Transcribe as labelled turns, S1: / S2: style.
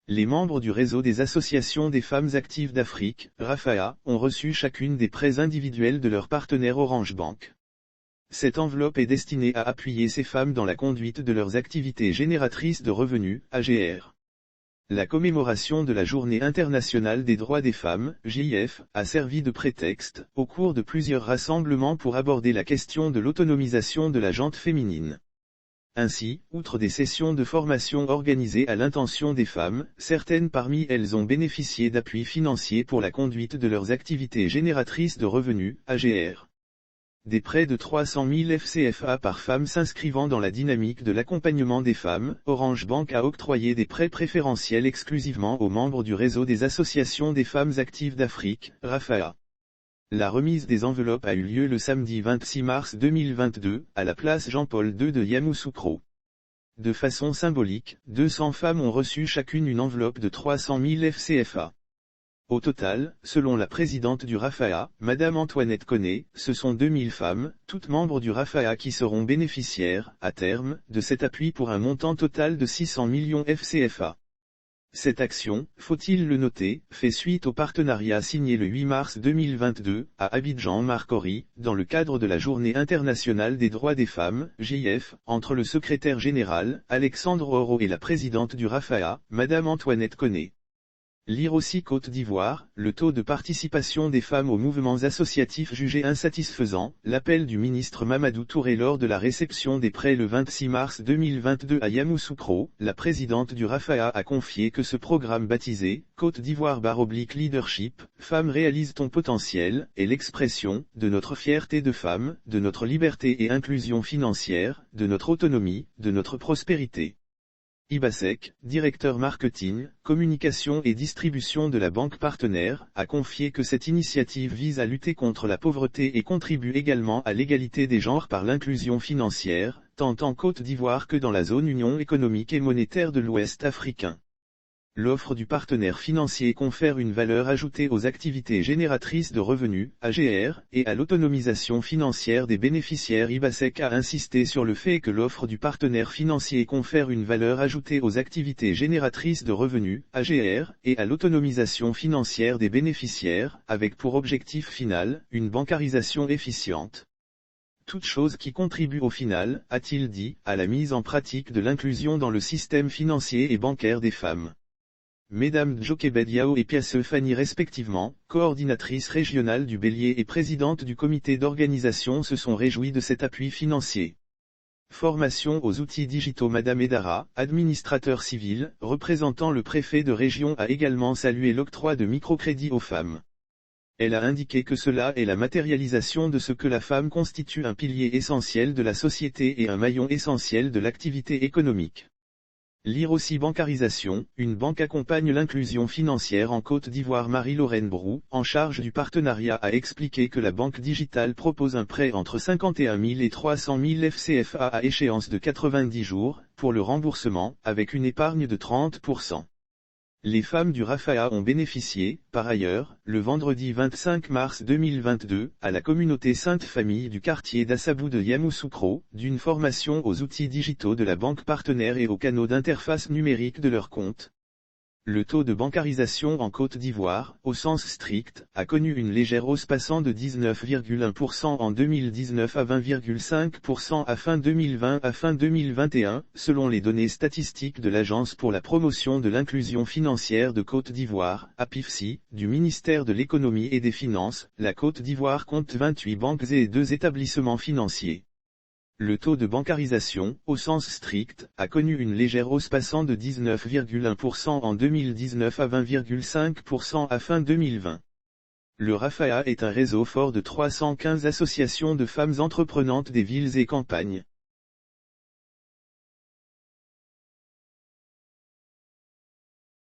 S1: Les membres du réseau des associations des femmes actives d'Afrique, RAFAA, ont reçu chacune des prêts individuels de leur partenaire Orange Bank. Cette enveloppe est destinée à appuyer ces femmes dans la conduite de leurs activités génératrices de revenus, AGR. La commémoration de la Journée internationale des droits des femmes, JIF, a servi de prétexte, au cours de plusieurs rassemblements pour aborder la question de l'autonomisation de la gente féminine. Ainsi, outre des sessions de formation organisées à l'intention des femmes, certaines parmi elles ont bénéficié d'appuis financiers pour la conduite de leurs activités génératrices de revenus, AGR. Des prêts de 300 000 FCFA par femme s'inscrivant dans la dynamique de l'accompagnement des femmes, Orange Bank a octroyé des prêts préférentiels exclusivement aux membres du réseau des associations des femmes actives d'Afrique, RAFAA. La remise des enveloppes a eu lieu le samedi 26 mars 2022, à la place Jean-Paul II de Yamoussoukro. De façon symbolique, 200 femmes ont reçu chacune une enveloppe de 300 000 FCFA. Au total, selon la présidente du RAFAA, Madame Antoinette Koné, ce sont 2000 femmes, toutes membres du RAFAA qui seront bénéficiaires, à terme, de cet appui pour un montant total de 600 millions FCFA. Cette action, faut-il le noter, fait suite au partenariat signé le 8 mars 2022, à Abidjan-Marcory, dans le cadre de la Journée internationale des droits des femmes, JIF, entre le secrétaire général, Alexandre Oro et la présidente du RAFAA, Madame Antoinette Koné. Lire aussi Côte d'Ivoire, le taux de participation des femmes aux mouvements associatifs jugé insatisfaisant, l'appel du ministre Mamadou Touré lors de la réception des prêts le 26 mars 2022 à Yamoussoukro, la présidente du RAFAA a confié que ce programme baptisé, Côte d'Ivoire/Leadership, Femmes réalise ton potentiel, est l'expression, de notre fierté de femmes, de notre liberté et inclusion financière, de notre autonomie, de notre prospérité. Ibasek, directeur marketing, communication et distribution de la banque partenaire, a confié que cette initiative vise à lutter contre la pauvreté et contribue également à l'égalité des genres par l'inclusion financière, tant en Côte d'Ivoire que dans la zone Union économique et monétaire de l'Ouest africain. L'offre du partenaire financier confère une valeur ajoutée aux activités génératrices de revenus, AGR, et à l'autonomisation financière des bénéficiaires. Ibasek a insisté sur le fait que l'offre du partenaire financier confère une valeur ajoutée aux activités génératrices de revenus, AGR, et à l'autonomisation financière des bénéficiaires, avec pour objectif final, une bancarisation efficiente. Toute chose qui contribue au final, a-t-il dit, à la mise en pratique de l'inclusion dans le système financier et bancaire des femmes. Mesdames Djokebed Yao et Piasse Fanny respectivement, coordinatrices régionales du Bélier et présidente du comité d'organisation se sont réjouies de cet appui financier. Formation aux outils digitaux. Madame Edara, administrateur civil, représentant le préfet de région, a également salué l'octroi de microcrédits aux femmes. Elle a indiqué que cela est la matérialisation de ce que la femme constitue un pilier essentiel de la société et un maillon essentiel de l'activité économique. Lire aussi bancarisation, une banque accompagne l'inclusion financière en Côte d'Ivoire. Marie-Lorraine Brou, en charge du partenariat, a expliqué que la banque digitale propose un prêt entre 51 000 et 300 000 FCFA à échéance de 90 jours, pour le remboursement, avec une épargne de 30%. Les femmes du RAFAA ont bénéficié, par ailleurs, le vendredi 25 mars 2022, à la communauté Sainte Famille du quartier d'Assabou de Yamoussoukro, d'une formation aux outils digitaux de la banque partenaire et aux canaux d'interface numérique de leur compte. Le taux de bancarisation en Côte d'Ivoire, au sens strict, a connu une légère hausse passant de 19,1% en 2019 à 20,5% à fin 2020 à fin 2021, selon les données statistiques de l'Agence pour la promotion de l'inclusion financière de Côte d'Ivoire, APIFSI, du ministère de l'économie et des finances. La Côte d'Ivoire compte 28 banques et 2 établissements financiers. Le taux de bancarisation, au sens strict, a connu une légère hausse passant de 19,1% en 2019 à 20,5% à fin 2020. Le RAFAA est un réseau fort de 315 associations de femmes entreprenantes des villes et campagnes.